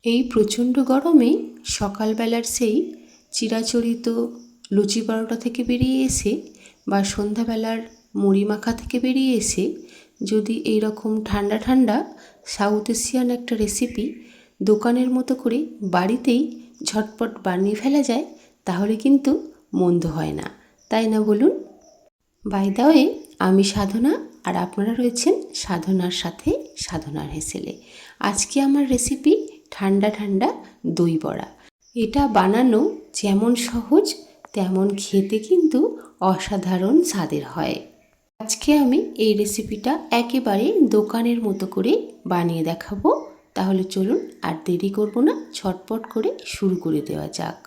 এই প্রচণ্ড গরমে সকালবেলার সেই চিরাচরিত লুচি পরোটা থেকে বেরিয়ে এসে বা সন্ধ্যাবেলার মুড়ি মাখা থেকে বেরিয়ে এসে যদি এই রকম ঠান্ডা ঠান্ডা সাউথ এশিয়ান একটা রেসিপি দোকানের মতো করে বাড়িতেই ঝটপট বানিয়ে ফেলা যায় তাহলে কিন্তু মন্দ হয় না, তাই না বলুন? বাই দ্য ওয়ে, আমি সাধনা আর আপনারা রয়েছেন সাধনার সাথে সাধনার হেসেলে। আজকে আমার রেসিপি ঠান্ডা ঠান্ডা দই বড়া। এটা বানানো যেমন সহজ তেমন খেতে কিন্তু অসাধারণ স্বাদের হয়। আজকে আমি এই রেসিপিটা একেবারে দোকানের মতো করে বানিয়ে দেখাবো। তাহলে চলুন আর দেরি করব না, ছটপট করে শুরু করে দেওয়া যাক।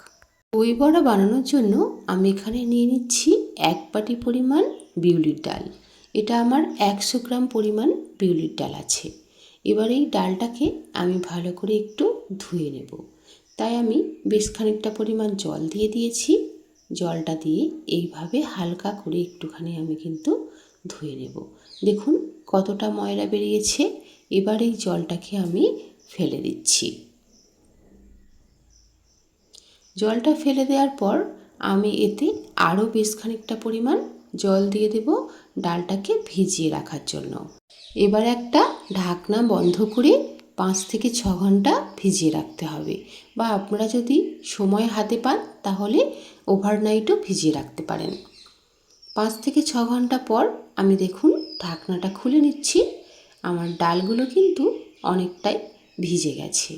দই বড়া বানানোর জন্য আমি এখানে নিয়ে নিচ্ছি 1 বাটি পরিমাণ বিউলির ডাল। এটা আমার 100 গ্রাম পরিমাণ বিউলির ডাল আছে। এবার এই ডালটাকে আমি ভালো করে একটু ধুয়ে নেব। তাই আমি বেশ খানিকটা পরিমাণ জল দিয়ে দিয়েছি। জলটা দিয়ে এইভাবে হালকা করে একটুখানি আমি কিন্তু ধুয়ে নেব। দেখুন কতটা ময়লা বেরিয়েছে। এবার এই জলটাকে আমি ফেলে দিচ্ছি। জলটা ফেলে দেওয়ার পর আমি এতে আরও বেশ খানিকটা পরিমাণ জল দিয়ে দেব ডালটাকে ভিজিয়ে রাখার জন্য। এবার একটা ঢাকনা বন্ধ করে 5 থেকে 6 ঘন্টা ভিজিয়ে রাখতে হবে, বা আপনারা যদি সময় হাতে পান তাহলে ওভারনাইটও ভিজিয়ে রাখতে পারেন। 5 থেকে 6 ঘন্টা পর আমি দেখুন ঢাকনাটা খুলে নিচ্ছি। আমার ডালগুলো কিন্তু অনেকটাই ভিজে গেছে।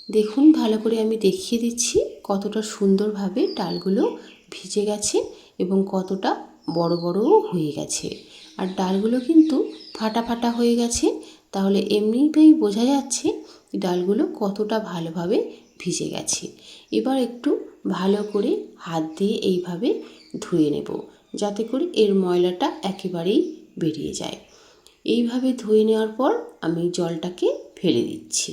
দেখুন ভালো করে আমি দেখিয়ে দিচ্ছি কতটা সুন্দরভাবে ডালগুলো ভিজে গেছে এবং কতটা বড় বড়ও হয়ে গেছে। আর ডালগুলো কিন্তু ফাটা ফাটা হয়ে গেছে, তাহলে এমনিতেই বোঝা যাচ্ছে ডালগুলো কতটা ভালোভাবে ভিজে গেছে। এবার একটু ভালো করে হাত দিয়ে এইভাবে ধুয়ে নেব, যাতে করে এর ময়লাটা একেবারেই বেরিয়ে যায়। এইভাবে ধুয়ে নেওয়ার পর আমি জলটাকে ফেলে দিচ্ছি।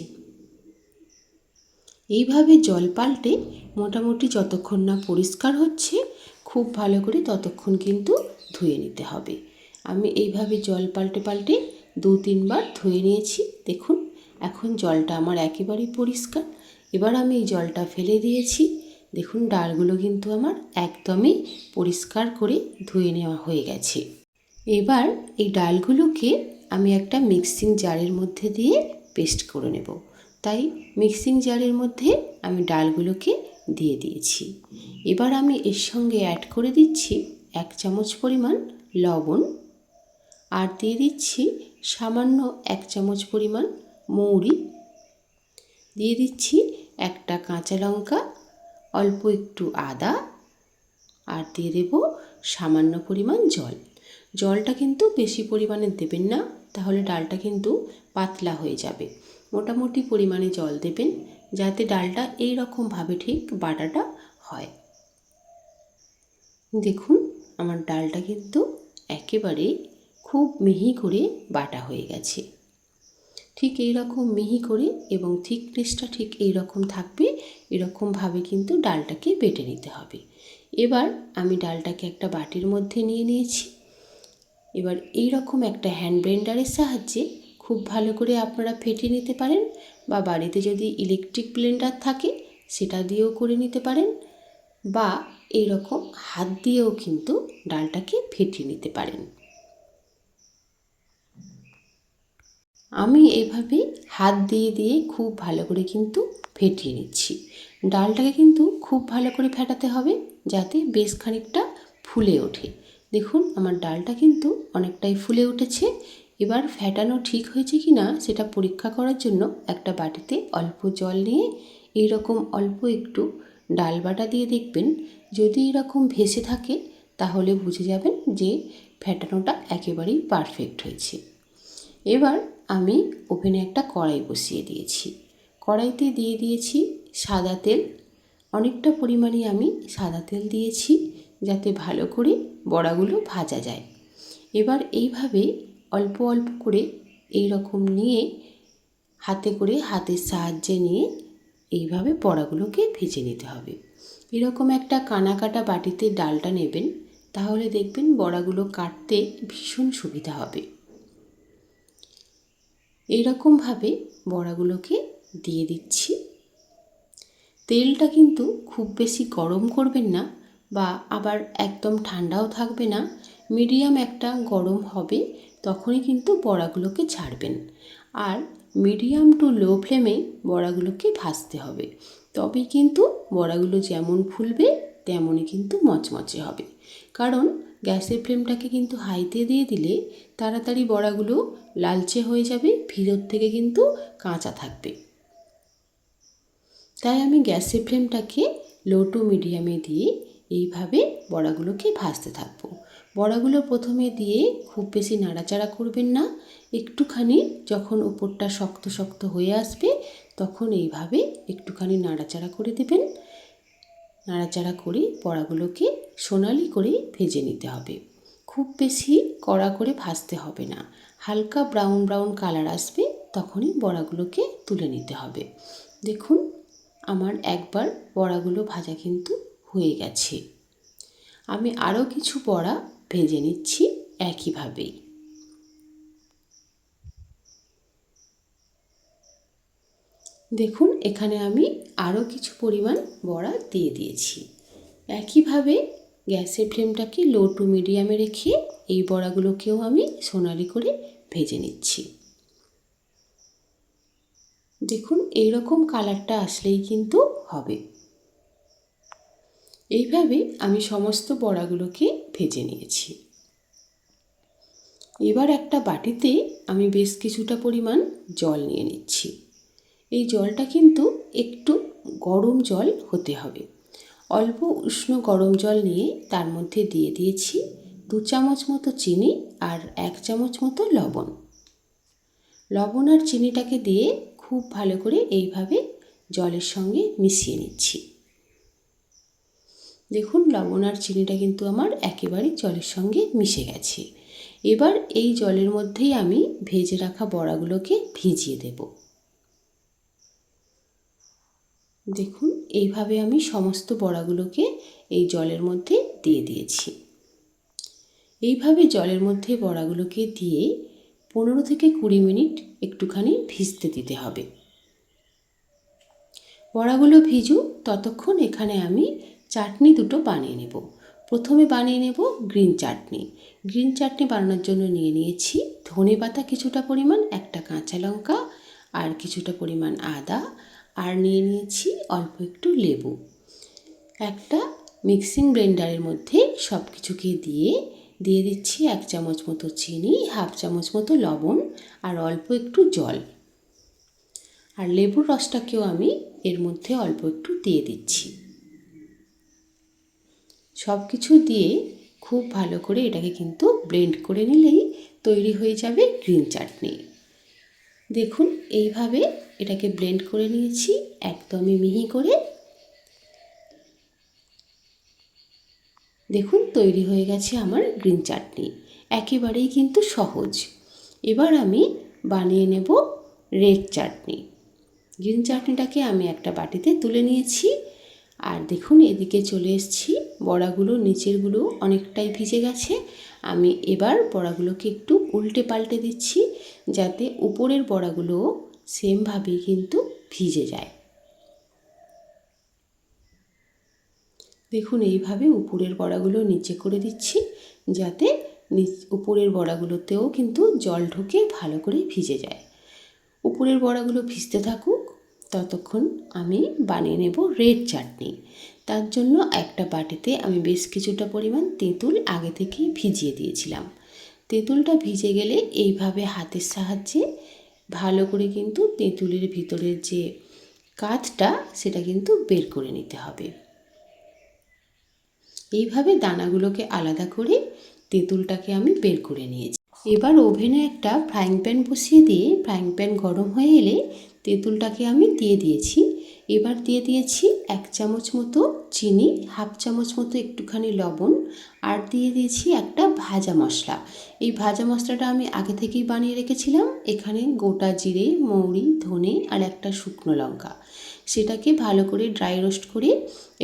এইভাবে জল পাল্টে মোটামুটি যতক্ষণ না পরিষ্কার হচ্ছে খুব ভালো করে ততক্ষণ কিন্তু ধুয়ে নিতে হবে। আমি এইভাবে জল পাল্টে পাল্টে 2-3 বার ধুয়ে নিয়েছি। দেখুন এখন জলটা আমার একেবারেই পরিষ্কার। এবার আমি এই জলটা ফেলে দিয়েছি। দেখুন ডালগুলো কিন্তু আমার একদমই পরিষ্কার করে ধুয়ে নেওয়া হয়ে গেছে। এবার এই ডালগুলোকে আমি একটা মিক্সিং জারের মধ্যে দিয়ে পেস্ট করে নেব। তাই মিক্সিং জারের মধ্যে আমি ডালগুলোকে দিয়ে দিয়েছি। এবার আমি এর সঙ্গে অ্যাড করে দিচ্ছি 1 চামচ পরিমাণ লবণ, আর দিয়ে দিচ্ছি সামান্য 1 চামচ পরিমাণ মৌরি, দিয়ে দিচ্ছি একটা কাঁচা লঙ্কা, অল্প একটু আদা, আর দিয়ে দেব সামান্য পরিমাণ জল। জলটা কিন্তু বেশি পরিমাণে দেবেন না, তাহলে ডালটা কিন্তু পাতলা হয়ে যাবে। মোটামুটি পরিমাণে জল দেবেন, যাতে ডালটা এই রকমভাবে ঠিক বাটাটা হয়। দেখুন আমার ডালটা কিন্তু একেবারে খুব মিহি করে বাটা হয়ে গেছে। ঠিক এই রকম মিহি করে এবং থিকনেসটা ঠিক এই রকম থাকবে, এরকমভাবে কিন্তু ডালটাকে বেটে নিতে হবে। এবার আমি ডালটাকে একটা বাটির মধ্যে নিয়ে নিয়েছি। এবার এই রকম একটা হ্যান্ড ব্লেন্ডারের সাহায্যে খুব ভালো করে আপনারা ফেটিয়ে নিতে পারেন, বা বাড়িতে যদি ইলেকট্রিক ব্লেন্ডার থাকে সেটা দিয়েও করে নিতে পারেন, বা এই রকম হাত দিয়েও কিন্তু ডালটাকে ফেটিয়ে নিতে পারেন। আমি এভাবে হাত দিয়ে দিয়ে খুব ভালো করে কিন্তু ফেটিয়ে নিচ্ছি। ডালটাকে কিন্তু খুব ভালো করে ফেটাতে হবে, যাতে বেশ খানিকটা ফুলে ওঠে। দেখুন আমার ডালটা কিন্তু অনেকটাই ফুলে উঠেছে। এবার ফেটানো ঠিক হয়েছে কি না সেটা পরীক্ষা করার জন্য একটা বাটিতে অল্প জল নিয়ে এইরকম অল্প একটু ডাল বাটা দিয়ে দেখবেন, যদি এরকম ভেসে থাকে তাহলে বুঝে যাবেন যে ফেটানোটা একেবারেই পারফেক্ট হয়েছে। এবার আমি ওভেনে একটা কড়াই বসিয়ে দিয়েছি। কড়াইতে দিয়ে দিয়েছি সাদা তেল। অনেকটা পরিমাণে আমি সাদা তেল দিয়েছি, যাতে ভালো করে বড়াগুলো ভাজা যায়। এবার এইভাবে অল্প অল্প করে এই রকম নিয়ে হাতের সাহায্যে নিয়ে এইভাবে বড়াগুলোকে ভেজে নিতে হবে। এরকম একটা কানা কাটা বাটিতে ডালটা নেবেন, তাহলে দেখবেন বড়াগুলো কাটতে ভীষণ সুবিধা হবে। এইরকমভাবে বড়াগুলোকে দিয়ে দিচ্ছি তেলটা কিন্তু খুব বেশি গরম করবেন না, বা আবার একদম ঠান্ডাও থাকবে না, মিডিয়াম একটা গরম হবে, তখনই কিন্তু বড়াগুলোকে ছাড়বেন। আর মিডিয়াম টু লো ফ্লেমে বড়াগুলোকে ভাজতে হবে, তবেই কিন্তু বড়াগুলো যেমন ফুলবে তেমনই কিন্তু মচমচে হবে। কারণ গ্যাসের ফ্লেমটাকে কিন্তু হাইতে দিয়ে দিলে তাড়াতাড়ি বড়াগুলো লালচে হয়ে যাবে, ভিতর থেকে কিন্তু কাঁচা থাকবে। তাই আমি গ্যাসের ফ্লেমটাকে লো টু মিডিয়ামে দিয়ে এইভাবে বড়াগুলোকে ভাজতে থাকবো। বড়াগুলো প্রথমে দিয়ে খুব বেশি নাড়াচাড়া করবেন না, একটুখানি যখন উপরটা শক্ত শক্ত হয়ে আসবে তখন এইভাবে একটুখানি নাড়াচাড়া করে দেবেন। নাড়াচাড়া করে বড়াগুলোকে সোনালি করে ভেজে নিতে হবে। খুব বেশি কড়া করে ভাজতে হবে না, হালকা ব্রাউন ব্রাউন কালার আসবে তখনই বড়াগুলোকে তুলে নিতে হবে। দেখুন আমার একবার বড়াগুলো ভাজা কিন্তু হয়ে গেছে। আমি আরও কিছু বড়া ভেজে নিচ্ছি একইভাবেই। দেখুন এখানে আমি আরও কিছু পরিমাণ বড়া দিয়ে দিয়েছি। একইভাবে গ্যাসের ফ্লেমটাকে লো টু মিডিয়ামে রেখে এই বড়াগুলোকেও আমি সোনালি করে ভেজে নিচ্ছি। দেখুন এইরকম কালারটা আসলেই কিন্তু হবে। এইভাবে আমি সমস্ত বড়াগুলোকে ভেজে নিয়েছি। এবার একটা বাটিতে আমি বেশ কিছুটা পরিমাণ জল নিয়ে নিচ্ছি। এই জলটা কিন্তু একটু গরম জল হতে হবে। অল্প উষ্ণ গরম জল নিয়ে তার মধ্যে দিয়ে দিয়েছি 2 চামচ মতো চিনি আর 1 চামচ মতো লবণ। লবণ আর চিনিটাকে দিয়ে খুব ভালো করে এইভাবে জলের সঙ্গে মিশিয়ে নিচ্ছি। দেখুন লবণ আর চিনিটা কিন্তু আমার একেবারে জলের সঙ্গে মিশে গেছে। এবার এই জলের মধ্যেই আমি ভেজে রাখা বড়াগুলোকে ভিজিয়ে দেব। দেখুন এইভাবে আমি সমস্ত বড়াগুলোকে এই জলের মধ্যে দিয়ে দিয়েছি। এইভাবে জলের মধ্যে বড়াগুলোকে দিয়ে 15 থেকে 20 মিনিট একটুখানি ভিজতে দিতে হবে। বড়াগুলো ভিজুক ততক্ষণ এখানে আমি চাটনি দুটো বানিয়ে নেব। প্রথমে বানিয়ে নেব গ্রিন চাটনি। গ্রিন চাটনি বানানোর জন্য নিয়ে নিয়েছি ধনেপাতা কিছুটা পরিমাণ, একটা কাঁচা লঙ্কা আর কিছুটা পরিমাণ আদা, আর নিয়ে নিয়েছি অল্প একটু লেবু। একটা মিক্সিং ব্লেন্ডারের মধ্যে সব কিছুকে দিয়ে দিচ্ছি 1 চামচ মতো চিনি, হাফ চামচ মতো লবণ আর অল্প একটু জল। আর লেবুর রসটাকেও আমি এর মধ্যে অল্প একটু দিয়ে দিচ্ছি। সব কিছু দিয়ে খুব ভালো করে এটাকে কিন্তু ব্লেন্ড করে নিলেই তৈরি হয়ে যাবে গ্রিন চাটনি। দেখুন এইভাবে এটাকে ব্লেন্ড করে নিয়েছি একদমই মিহি করে। দেখুন তৈরি হয়ে গেছে আমার গ্রিন চাটনি, একেবারেই কিন্তু সহজ। এবার আমি বানিয়ে নেব রেড চাটনি। গ্রিন চাটনিটাকে আমি একটা বাটিতে তুলে নিয়েছি। আর দেখুন এদিকে চলে এসেছি, বড়াগুলো নিচেরগুলো অনেকটাই ভিজে গেছে। আমি এবার বড়াগুলোকে একটু উল্টে পাল্টে দিচ্ছি যাতে উপরের বড়াগুলোও সেমভাবেই কিন্তু ভিজে যায়। দেখুন এইভাবে উপরের বড়াগুলো নিচে করে দিচ্ছি যাতে উপরের বড়াগুলোতেও কিন্তু জল ঢুকে ভালো করে ভিজে যায়। উপরের বড়াগুলো ভিজতে থাকুক, ততক্ষণ আমি বানিয়ে নেব রেড চাটনি। তার জন্য একটা বাটিতে আমি বেশ কিছুটা পরিমাণ তেঁতুল আগে থেকেই ভিজিয়ে দিয়েছিলাম। তেঁতুলটা ভিজে গেলে এইভাবে হাতের সাহায্যে ভালো করে কিন্তু তেঁতুলের ভিতরের যে কাঠটা সেটা কিন্তু বের করে নিতে হবে। এইভাবে দানাগুলোকে আলাদা করে তেঁতুলটাকে আমি বের করে নিয়েছি। এবার ওভেনে একটা ফ্রাইং প্যান বসিয়ে দিয়ে ফ্রাইং প্যান গরম হয়ে এলে তেঁতুলটাকে আমি দিয়ে দিয়েছি। এবার দিয়ে দিয়েছি 1 চামচ মতো চিনি, হাফ চামচ মতো একটুখানি লবণ, আর দিয়ে দিয়েছি একটা ভাজা মশলা। এই ভাজা মশলাটা আমি আগে থেকেই বানিয়ে রেখেছিলাম। এখানে গোটা জিরে, মৌরি, ধনে আর একটা শুকনো লঙ্কা, সেটাকে ভালো করে ড্রাই রোস্ট করে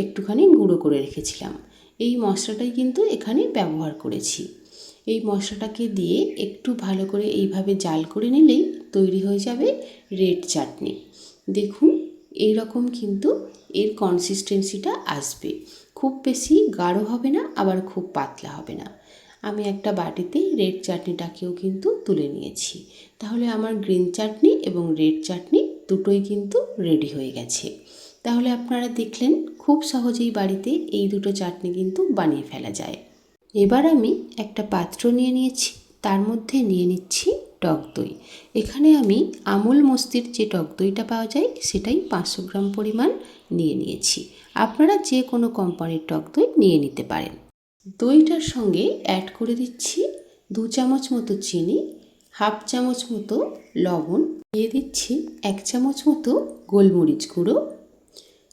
একটুখানি গুঁড়ো করে রেখেছিলাম। এই মশলাটাই কিন্তু এখানে ব্যবহার করেছি। এই মশলাটাকে দিয়ে একটু ভালো করে এইভাবে জাল করে নিলেই তৈরি হয়ে যাবে রেড চাটনি। দেখুন এই রকম কিন্তু এর কনসিস্টেন্সিটা আসবে। খুব বেশি গাঢ় হবে না, আবার খুব পাতলা হবে না। আমি একটা বাটিতে রেড চাটনিটাকেও কিন্তু তুলে নিয়েছি। তাহলে আমার গ্রিন চাটনি এবং রেড চাটনি দুটোই কিন্তু রেডি হয়ে গেছে। তাহলে আপনারা দেখলেন খুব সহজেই বাড়িতে এই দুটো চাটনি কিন্তু বানিয়ে ফেলা যায়। এবার আমি একটা পাত্র নিয়ে নিয়েছি, তার মধ্যে নিয়ে নিচ্ছি টক দই। এখানে আমি আমুল মস্তির যে টক দইটা পাওয়া যায় সেটাই 500 গ্রাম পরিমাণ নিয়ে নিয়েছি। আপনারা যে কোনো কোম্পানির টক দই নিয়ে নিতে পারেন। দইটার সঙ্গে অ্যাড করে দিচ্ছি 2 চামচ মতো চিনি, হাফ চামচ মতো লবণ, দিয়ে দিচ্ছি 1 চামচ মতো গোলমরিচ গুঁড়ো।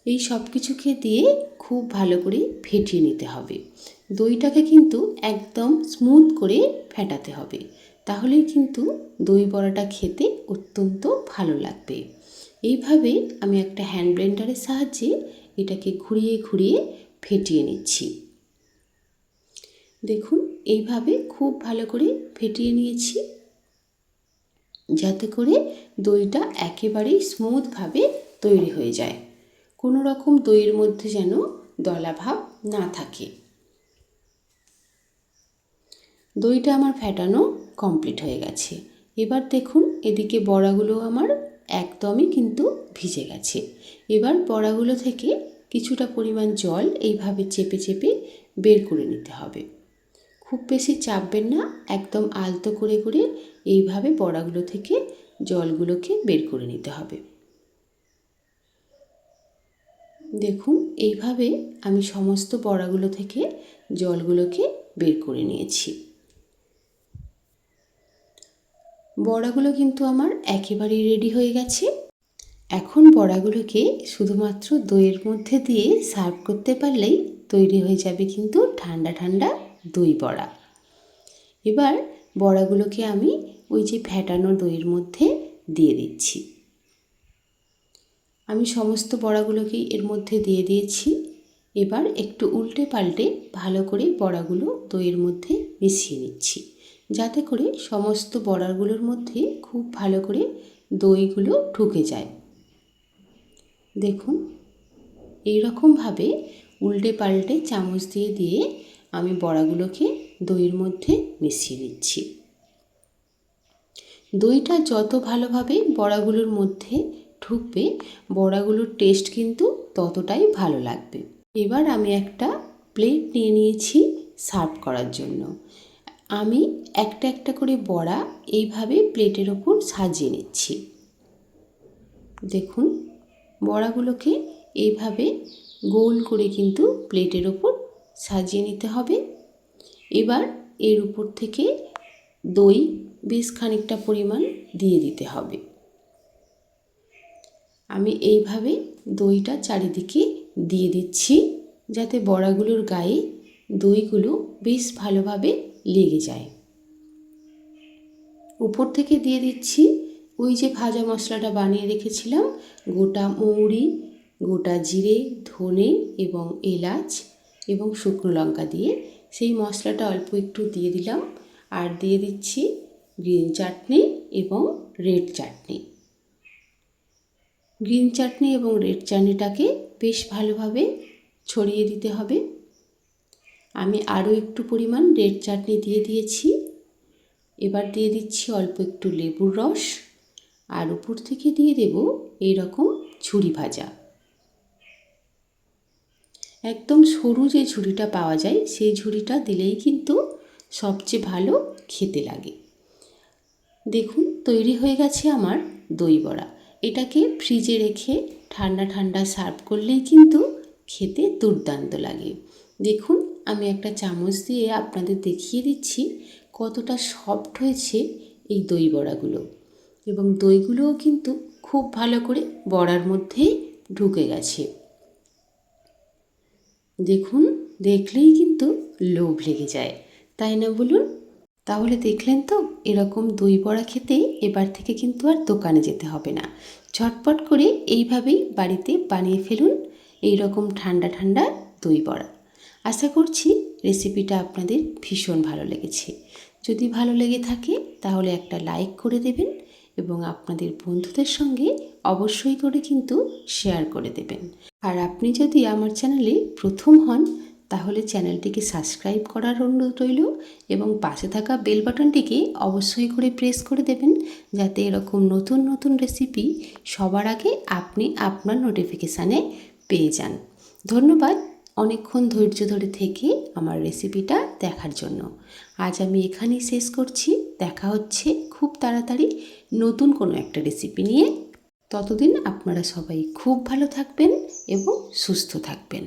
এই সব কিছুকে দিয়ে খুব ভালো করে ফেটিয়ে নিতে হবে। দইটাকে কিন্তু একদম স্মুথ করে ফেটাতে হবে, তাহলেই কিন্তু দই বড়াটা খেতে অত্যন্ত ভালো লাগবে। এইভাবে আমি একটা হ্যান্ড ব্লেন্ডারের সাহায্যে এটাকে ঘুরিয়ে ঘুরিয়ে ফেটিয়ে নিচ্ছি। দেখুন এইভাবে খুব ভালো করে ফেটিয়ে নিয়েছি, যাতে করে দইটা একেবারেই স্মুথভাবে তৈরি হয়ে যায়। কোনো রকম দইয়ের মধ্যে যেন দলা ভাব না থাকে। দইটা আমার ফেটানো কমপ্লিট হয়ে গেছে। এবার দেখুন এদিকে বড়াগুলো আমার একদমই কিন্তু ভিজে গেছে। এবার বড়াগুলো থেকে কিছুটা পরিমাণ জল এইভাবে চেপে চেপে বের করে নিতে হবে। খুব বেশি চাপবেন না, একদম আলতো করে করে এইভাবে বড়াগুলো থেকে জলগুলোকে বের করে নিতে হবে। দেখুন এইভাবে আমি সমস্ত বড়াগুলো থেকে জলগুলোকে বের করে নিয়েছি। বড়াগুলো কিন্তু আমার একেবারেই রেডি হয়ে গেছে। এখন বড়াগুলোকে শুধুমাত্র দইয়ের মধ্যে দিয়ে সার্ভ করতে পারলেই তৈরি হয়ে যাবে কিন্তু ঠান্ডা ঠান্ডা দই বড়া। এবার বড়াগুলোকে আমি ওই যে ফেটানো দইয়ের মধ্যে দিয়ে দিচ্ছি। আমি সমস্ত বড়াগুলোকেই এর মধ্যে দিয়ে দিয়েছি। এবার একটু উল্টে পাল্টে ভালো করে বড়াগুলো দইয়ের মধ্যে মিশিয়ে নিচ্ছি, যাতে করে সমস্ত বড়াগুলোর মধ্যে খুব ভালো করে দইগুলো ঢুকে যায়। দেখুন এই রকমভাবে উল্টে পাল্টে চামচ দিয়ে দিয়ে আমি বড়াগুলোকে দইয়ের মধ্যে মিশিয়ে নিচ্ছি। দইটা যত ভালোভাবে বড়াগুলোর মধ্যে ঢুকবে, বড়াগুলোর টেস্ট কিন্তু ততটাই ভালো লাগবে। এবার আমি একটা প্লেট নিয়ে নিয়েছি সার্ভ করার জন্য। আমি একটা একটা করে বড়া এইভাবে প্লেটের ওপর সাজিয়ে নিচ্ছি। দেখুন বড়াগুলোকে এইভাবে গোল করে কিন্তু প্লেটের ওপর সাজিয়ে নিতে হবে। এবার এর উপর থেকে দই বেশ খানিকটা পরিমাণ দিয়ে দিতে হবে। আমি এইভাবে দইটা চারিদিকে দিয়ে দিচ্ছি, যাতে বড়াগুলোর গায়ে দইগুলো বেশ ভালোভাবে লেগে যায়। উপর থেকে দিয়ে দিচ্ছি ওই যে ভাজা মশলাটা বানিয়ে রেখেছিলাম, গোটা মৌরি, গোটা জিরে, ধনে এবং এলাচ এবং শুকনো লঙ্কা দিয়ে সেই মশলাটা অল্প একটু দিয়ে দিলাম। আর দিয়ে দিচ্ছি গ্রিন চাটনি এবং রেড চাটনি। গ্রিন চাটনি এবং রেড চাটনিটাকে বেশ ভালোভাবে ছড়িয়ে দিতে হবে। আমি আরও একটু পরিমাণ রেড চাটনি দিয়ে দিয়েছি। এবার দিয়ে দিচ্ছি অল্প একটু লেবুর রস, আর উপর থেকে দিয়ে দেব এইরকম ঝুরি ভাজা। একদম সরু যে ঝুড়িটা পাওয়া যায় সেই ঝুড়িটা দিলেই কিন্তু সবচেয়ে ভালো খেতে লাগে। দেখুন তৈরি হয়ে গেছে আমার দই বড়া। এটাকে ফ্রিজে রেখে ঠান্ডা ঠান্ডা সার্ভ করলেই কিন্তু খেতে দুর্দান্ত লাগে। দেখুন আমি একটা চামচ দিয়ে আপনাদের দেখিয়ে দিচ্ছি কতটা সফট হয়েছে এই দই বড়াগুলো, এবং দইগুলোও কিন্তু খুব ভালো করে বড়ার মধ্যেই ঢুকে গেছে। দেখুন দেখলেই কিন্তু লোভ লেগে যায়, তাই না বলুন? তাহলে দেখলেন তো, এরকম দই বড়া খেতে এবার থেকে কিন্তু আর দোকানে যেতে হবে না। ঝটপট করে এইভাবেই বাড়িতে বানিয়ে ফেলুন এই রকম ঠান্ডা ঠান্ডা দই বড়া। আশা করছি রেসিপিটা আপনাদের ভীষণ ভালো লেগেছে। যদি ভালো লেগে থাকে তাহলে একটা লাইক করে দেবেন এবং আপনাদের বন্ধুদের সঙ্গে অবশ্যই করে কিন্তু শেয়ার করে দেবেন। আর আপনি যদি আমার চ্যানেলে প্রথম হন তাহলে চ্যানেলটিকে সাবস্ক্রাইব করার অনুরোধ রইল এবং পাশে থাকা বেল বাটনটিকে অবশ্যই করে প্রেস করে দেবেন, যাতে এরকম নতুন নতুন রেসিপি সবার আগে আপনি আপনার নোটিফিকেশানে পেয়ে যান। ধন্যবাদ অনেকক্ষণ ধৈর্য ধরে থেকে আমার রেসিপিটা দেখার জন্য। আজ আমি এখানেই শেষ করছি। দেখা হচ্ছে খুব তাড়াতাড়ি নতুন কোনো একটা রেসিপি নিয়ে। ততদিন আপনারা সবাই খুব ভালো থাকবেন এবং সুস্থ থাকবেন।